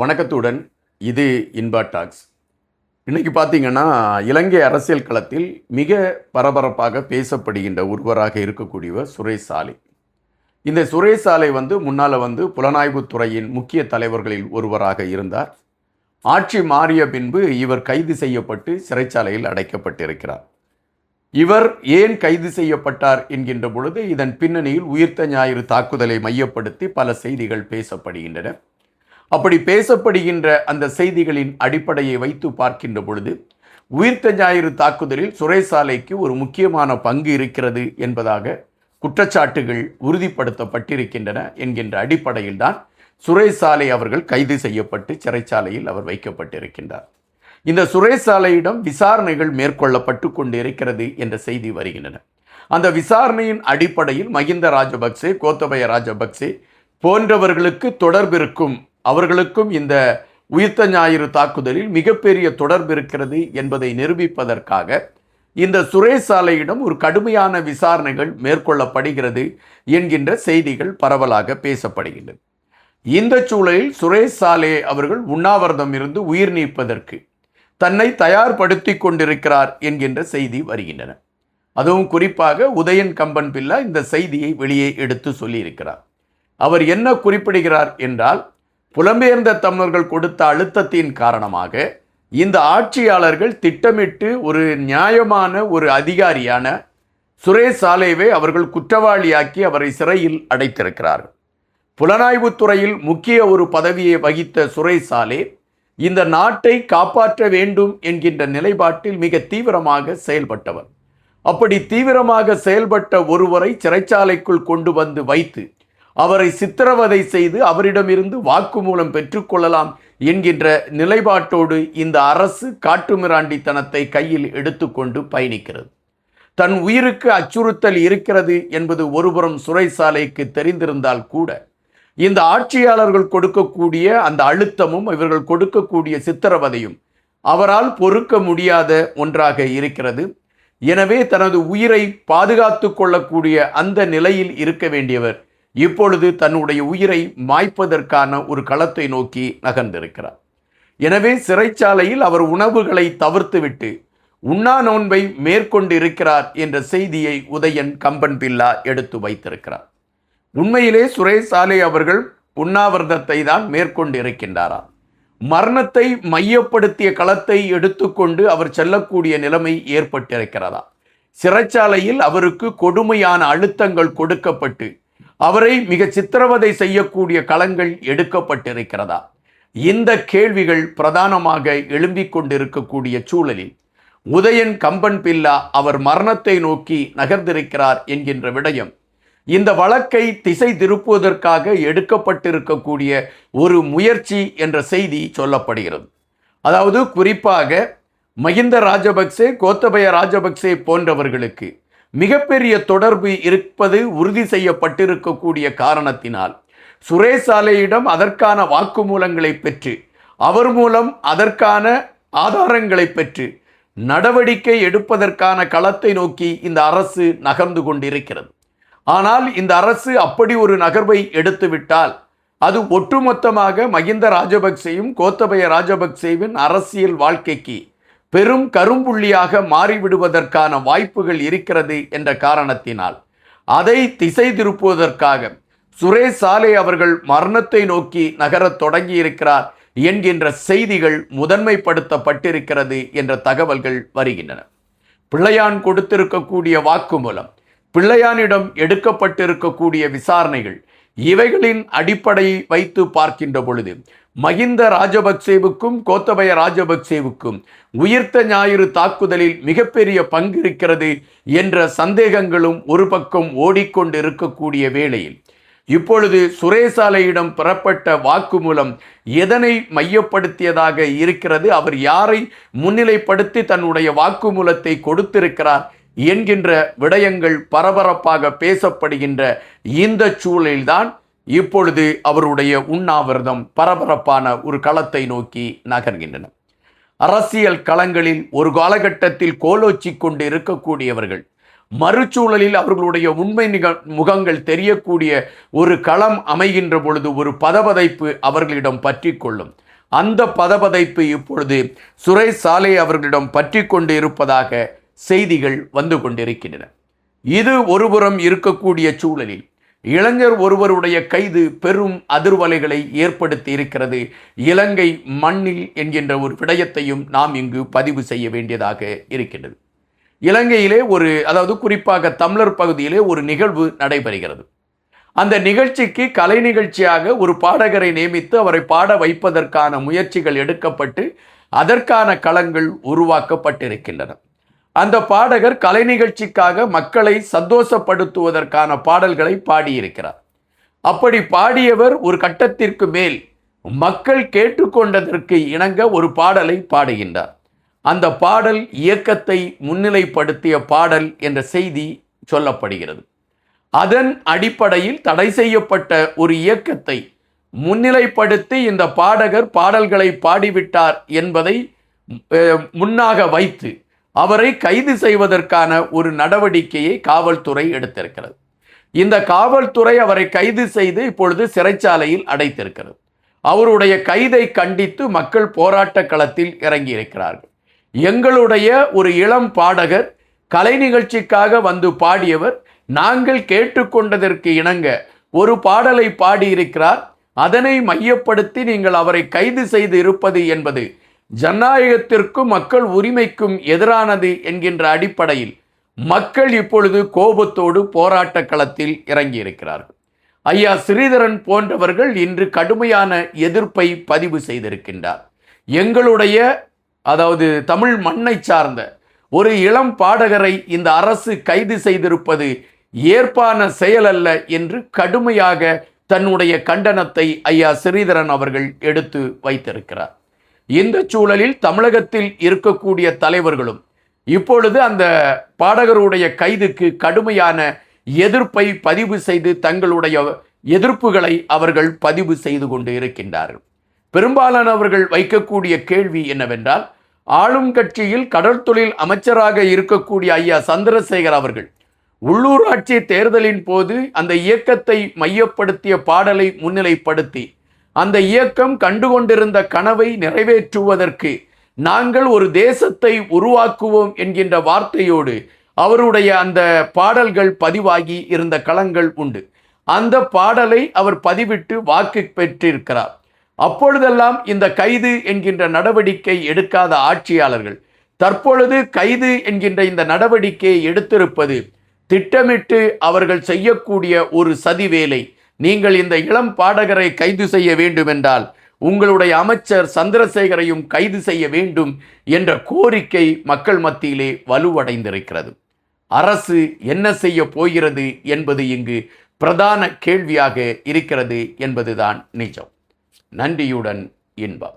வணக்கத்துடன் இது இன்பா டாக்ஸ். இன்றைக்கி பார்த்தீங்கன்னா, இலங்கை அரசியல் களத்தில் மிக பரபரப்பாக பேசப்படுகின்ற ஒருவராக இருக்கக்கூடியவர் சுரேஷ் சாலை. இந்த சுரேஷ் சாலை முன்னால் புலனாய்வுத்துறையின் முக்கிய தலைவர்களில் ஒருவராக இருந்தார். ஆட்சி மாறிய பின்பு இவர் கைது செய்யப்பட்டு சிறைச்சாலையில் அடைக்கப்பட்டிருக்கிறார். இவர் ஏன் கைது செய்யப்பட்டார் என்கின்ற பொழுது இதன் பின்னணியில் உயிர்த்த ஞாயிறு தாக்குதலை மையப்படுத்தி பல செய்திகள் பேசப்படுகின்றன. அப்படி பேசப்படுகின்ற அந்த செய்திகளின் அடிப்படையை வைத்து பார்க்கின்ற பொழுது உயிர்த்த ஞாயிறு தாக்குதலில் சுரேஷ் சாலைக்கு ஒரு முக்கியமான பங்கு இருக்கிறது என்பதாக குற்றச்சாட்டுகள் உறுதிப்படுத்தப்பட்டிருக்கின்றன என்கின்ற அடிப்படையில் தான் சுரேஷ் சாலை அவர்கள் கைது செய்யப்பட்டு சிறைச்சாலையில் அவர் வைக்கப்பட்டிருக்கின்றார். இந்த சுரேஷ் சாலையிடம் விசாரணைகள் மேற்கொள்ளப்பட்டு கொண்டு இருக்கிறது என்ற செய்தி வருகின்றன. அந்த விசாரணையின் அடிப்படையில் மஹிந்த ராஜபக்சே, கோத்தபய ராஜபக்சே போன்றவர்களுக்கு தொடர்பு இருக்கும், அவர்களுக்கும் இந்த உயிர்த்த ஞாயிறு தாக்குதலில் மிகப்பெரிய தொடர்பு இருக்கிறது என்பதை நிரூபிப்பதற்காக இந்த சுரேஷ் சாலையிடம் ஒரு கடுமையான விசாரணைகள் மேற்கொள்ளப்படுகிறது என்கின்ற செய்திகள் பரவலாக பேசப்படுகின்றது. இந்த சூழலில் சுரேஷ் சாலை அவர்கள் உண்ணாவிரதம் இருந்து உயிர் நீப்பதற்கு தன்னை தயார்படுத்தி கொண்டிருக்கிறார் என்கின்ற செய்தி வருகின்றன. அதுவும் குறிப்பாக உதயன் கம்பன் பிள்ளை இந்த செய்தியை வெளியே எடுத்து சொல்லியிருக்கிறார். அவர் என்ன குறிப்பிடுகிறார் என்றால், புலம்பெயர்ந்த தமிழர்கள் கொடுத்த அழுத்தத்தின் காரணமாக இந்த ஆட்சியாளர்கள் திட்டமிட்டு ஒரு நியாயமான ஒரு அதிகாரியான சுரேஷ் சாலைவை அவர்கள் குற்றவாளியாக்கி அவரை சிறையில் அடைத்திருக்கிறார்கள். புலனாய்வுத்துறையில் முக்கிய ஒரு பதவியை வகித்த சுரேஷ் சாலை இந்த நாட்டை காப்பாற்ற வேண்டும் என்கின்ற நிலைப்பாட்டில் மிக தீவிரமாக செயல்பட்டவர். அப்படி தீவிரமாக செயல்பட்ட ஒருவரை சிறைச்சாலைக்குள் கொண்டு வந்து வைத்து அவரை சித்திரவதை செய்து அவரிடமிருந்து வாக்குமூலம் பெற்றுக்கொள்ளலாம் என்கின்ற நிலைப்பாட்டோடு இந்த அரசு காட்டுமிராண்டித்தனத்தை கையில் எடுத்துக்கொண்டு பயணிக்கிறது. தன் உயிருக்கு அச்சுறுத்தல் இருக்கிறது என்பது ஒருபுறம் சுரேஷ் சாலைக்கு தெரிந்திருந்தால் கூட இந்த ஆட்சியாளர்கள் கொடுக்கக்கூடிய அந்த அழுத்தமும் இவர்கள் கொடுக்கக்கூடிய சித்திரவதையும் அவரால் பொறுக்க முடியாத ஒன்றாக இருக்கிறது. எனவே தனது உயிரை பாதுகாத்து கொள்ளக்கூடிய அந்த நிலையில் இருக்க வேண்டியவர் இப்பொழுது தன்னுடைய உயிரை மாய்ப்பதற்கான ஒரு களத்தை நோக்கி நகர்ந்திருக்கிறார். எனவே சிறைச்சாலையில் அவர் உணவுகளை தவிர்த்துவிட்டு உண்ணா நோன்பை மேற்கொண்டு இருக்கிறார் என்ற செய்தியை உதயன் கம்பன் பிள்ளா எடுத்து வைத்திருக்கிறார். உண்மையிலே சுரேஷ் சாலை அவர்கள் உண்ணாவிரதத்தை தான் மேற்கொண்டு இருக்கின்றாராம். மரணத்தை மையப்படுத்திய களத்தை எடுத்துக்கொண்டு அவர் செல்லக்கூடிய நிலைமை ஏற்பட்டிருக்கிறதா? சிறைச்சாலையில் அவருக்கு கொடுமையான அழுத்தங்கள் கொடுக்கப்பட்டு அவரை மிக சித்திரவதை செய்யக்கூடிய களங்கள் எடுக்கப்பட்டிருக்கிறதா? இந்த கேள்விகள் பிரதானமாக எழும்பிக் கொண்டிருக்கக்கூடிய சூழலில் உதயன் கம்பன் பிள்ளா அவர் மரணத்தை நோக்கி நகர்ந்திருக்கிறார் என்கின்ற விடயம் இந்த வழக்கை திசை திருப்புவதற்காக எடுக்கப்பட்டிருக்கக்கூடிய ஒரு முயற்சி என்ற செய்தி சொல்லப்படுகிறது. அதாவது குறிப்பாக மஹிந்த ராஜபக்சே, கோத்தபய ராஜபக்சே போன்றவர்களுக்கு மிகப்பெரிய தொடர்பு இருப்பது உறுதி செய்யப்பட்டிருக்கக்கூடிய காரணத்தினால் சுரேஷ் சாலையிடம் அதற்கான வாக்குமூலங்களை பெற்று அவர் மூலம் அதற்கான ஆதாரங்களை பெற்று நடவடிக்கை எடுப்பதற்கான களத்தை நோக்கி இந்த அரசு நகர்ந்து கொண்டிருக்கிறது. ஆனால் இந்த அரசு அப்படி ஒரு நகர்வை எடுத்துவிட்டால் அது ஒட்டுமொத்தமாக மஹிந்த ராஜபக்சேயும் கோத்தபய ராஜபக்சேவின் அரசியல் வாழ்க்கைக்கு பெரும் கரும்புள்ளியாக மாறிவிடுவதற்கான வாய்ப்புகள் இருக்கிறது என்ற காரணத்தினால் அதை திசை திருப்புவதற்காக சுரேஷ் சாலை அவர்கள் மரணத்தை நோக்கி நகரத் தொடங்கியிருக்கிறார் என்கின்ற செய்திகள் முதன்மைப்படுத்தப்பட்டிருக்கிறது என்ற தகவல்கள் வருகின்றன. பிள்ளையான் கொடுத்திருக்கக்கூடிய வாக்குமூலம், பிள்ளையானிடம் எடுக்கப்பட்டிருக்கக்கூடிய விசாரணைகள், இவைகளின் அடிப்படையை வைத்து பார்க்கின்ற பொழுது மஹிந்த ராஜபக்சேவுக்கும் கோத்தபய ராஜபக்சேவுக்கும் உயிர்த்த ஞாயிறு தாக்குதலில் மிகப்பெரிய பங்கு இருக்கிறது என்ற சந்தேகங்களும் ஒரு பக்கம் ஓடிக்கொண்டு இருக்கக்கூடிய வேளையில் இப்பொழுது சுரேஷ் சாலையிடம் பெறப்பட்ட வாக்குமூலம் எதனை மையப்படுத்தியதாக இருக்கிறது, அவர் யாரை முன்னிலைப்படுத்தி தன்னுடைய வாக்குமூலத்தை கொடுத்திருக்கிறார் என்கின்ற விடயங்கள் பரபரப்பாக பேசப்படுகின்ற இந்த சூழலில்தான் இப்பொழுது அவருடைய உண்ணாவிரதம் பரபரப்பான ஒரு களத்தை நோக்கி நகர்கின்றன. அரசியல் களங்களில் ஒரு காலகட்டத்தில் கோலோச்சி கொண்டு இருக்கக்கூடியவர்கள் மறுச்சூழலில் அவர்களுடைய உண்மை முகங்கள் தெரியக்கூடிய ஒரு களம் அமைகின்ற பொழுது ஒரு பதபதைப்பு அவர்களிடம் பற்றி கொள்ளும். அந்த பதபதைப்பு இப்பொழுது சுரேஷ் சாலை அவர்களிடம் பற்றி கொண்டு இருப்பதாக செய்திகள் வந்து கொண்டிருக்கின்றன. இது ஒருபுறம் இருக்கக்கூடிய சூழலில் இளைஞர் ஒருவருடைய கைது பெரும் அதிர்வலைகளை ஏற்படுத்தி இருக்கிறது. இலங்கை மண்ணில் என்கின்ற ஒரு விடயத்தையும் நாம் இங்கு பதிவு செய்ய வேண்டியதாக இருக்கின்றது. இலங்கையிலே அதாவது குறிப்பாக தமிழர் பகுதியிலே ஒரு நிகழ்வு நடைபெறுகிறது. அந்த நிகழ்ச்சிக்கு கலை நிகழ்ச்சியாக ஒரு பாடகரை நியமித்து அவரை பாட வைப்பதற்கான முயற்சிகள் எடுக்கப்பட்டு அதற்கான களங்கள் உருவாக்கப்பட்டிருக்கின்றன. அந்த பாடகர் கலை நிகழ்ச்சிக்காக மக்களை சந்தோஷப்படுத்துவதற்கான பாடல்களை பாடியிருக்கிறார். அப்படி பாடியவர் ஒரு கட்டத்திற்கு மேல் மக்கள் கேட்டுக்கொண்டதற்கு இணங்க ஒரு பாடலை பாடுகின்றார். அந்த பாடல் இயக்கத்தை முன்னிலைப்படுத்திய பாடல் என்ற செய்தி சொல்லப்படுகிறது. அதன் அடிப்படையில் தடை செய்யப்பட்ட ஒரு இயக்கத்தை முன்னிலைப்படுத்தி இந்த பாடகர் பாடல்களை பாடிவிட்டார் என்பதை முன்னாக வைத்து அவரை கைது செய்வதற்கான ஒரு நடவடிக்கையை காவல்துறை எடுத்திருக்கிறது. இந்த காவல்துறை அவரை கைது செய்து இப்பொழுது சிறைச்சாலையில் அடைத்திருக்கிறது. அவருடைய கைதை கண்டித்து மக்கள் போராட்ட களத்தில் இறங்கி இருக்கிறார்கள். எங்களுடைய ஒரு இளம் பாடகர் கலை நிகழ்ச்சிக்காக வந்து பாடியவர், நாங்கள் கேட்டுக்கொண்டதற்கு இணங்க ஒரு பாடலை பாடியிருக்கிறார். அதனை மையப்படுத்தி நீங்கள் அவரை கைது செய்து இருப்பது என்பது ஜனநாயகத்திற்கும் மக்கள் உரிமைக்கும் எதிரானது என்கின்ற அடிப்படையில் மக்கள் இப்பொழுது கோபத்தோடு போராட்ட களத்தில் இறங்கி இருக்கிறார்கள். ஐயா ஸ்ரீதரன் போன்றவர்கள் இன்று கடுமையான எதிர்ப்பை பதிவு செய்திருக்கின்றார். எங்களுடைய அதாவது தமிழ் மண்ணை சார்ந்த ஒரு இளம் பாடகரை இந்த அரசு கைது செய்திருப்பது ஏற்பான செயல் அல்ல என்று கடுமையாக தன்னுடைய கண்டனத்தை ஐயா ஸ்ரீதரன் அவர்கள் எடுத்து வைத்திருக்கிறார். இந்த சூழலில் தமிழகத்தில் இருக்கக்கூடிய தலைவர்களும் இப்பொழுது அந்த பாடகருடைய கைதுக்கு கடுமையான எதிர்ப்பை பதிவு செய்து தங்களுடைய எதிர்ப்புகளை அவர்கள் பதிவு செய்து கொண்டு இருக்கின்றார்கள். பெரும்பாலானவர்கள் வைக்கக்கூடிய கேள்வி என்னவென்றால், ஆளும் கட்சியில் கடல் தொழில் அமைச்சராக இருக்கக்கூடிய ஐயா சந்திரசேகர் அவர்கள் உள்ளூராட்சி தேர்தலின் போது அந்த இயக்கத்தை மையப்படுத்திய பாடலை முன்னிலைப்படுத்தி அந்த இயக்கம் கண்டுகொண்டிருந்த கனவை நிறைவேற்றுவதற்கு நாங்கள் ஒரு தேசத்தை உருவாக்குவோம் என்கின்ற வார்த்தையோடு அவருடைய அந்த பாடல்கள் பதிவாகி இருந்த களங்கள் உண்டு. அந்த பாடலை அவர் பதிவிட்டு வாக்கு பெற்றிருக்கிறார். அப்பொழுதெல்லாம் இந்த கைது என்கின்ற நடவடிக்கை எடுக்காத ஆட்சியாளர்கள் தற்பொழுது கைது என்கின்ற இந்த நடவடிக்கையை எடுத்திருப்பது திட்டமிட்டு அவர்கள் செய்யக்கூடிய ஒரு சதி வேலை. நீங்கள் இந்த இளம் பாடகரை கைது செய்ய வேண்டும் என்றால் உங்களுடைய அமைச்சர் சந்திரசேகரையும் கைது செய்ய வேண்டும் என்ற கோரிக்கை மக்கள் மத்தியிலே வலுவடைந்திருக்கிறது. அரசு என்ன செய்ய போகிறது என்பது இங்கு பிரதான கேள்வியாக இருக்கிறது என்பதுதான் நிஜம். நன்றியுடன் இன்பம்.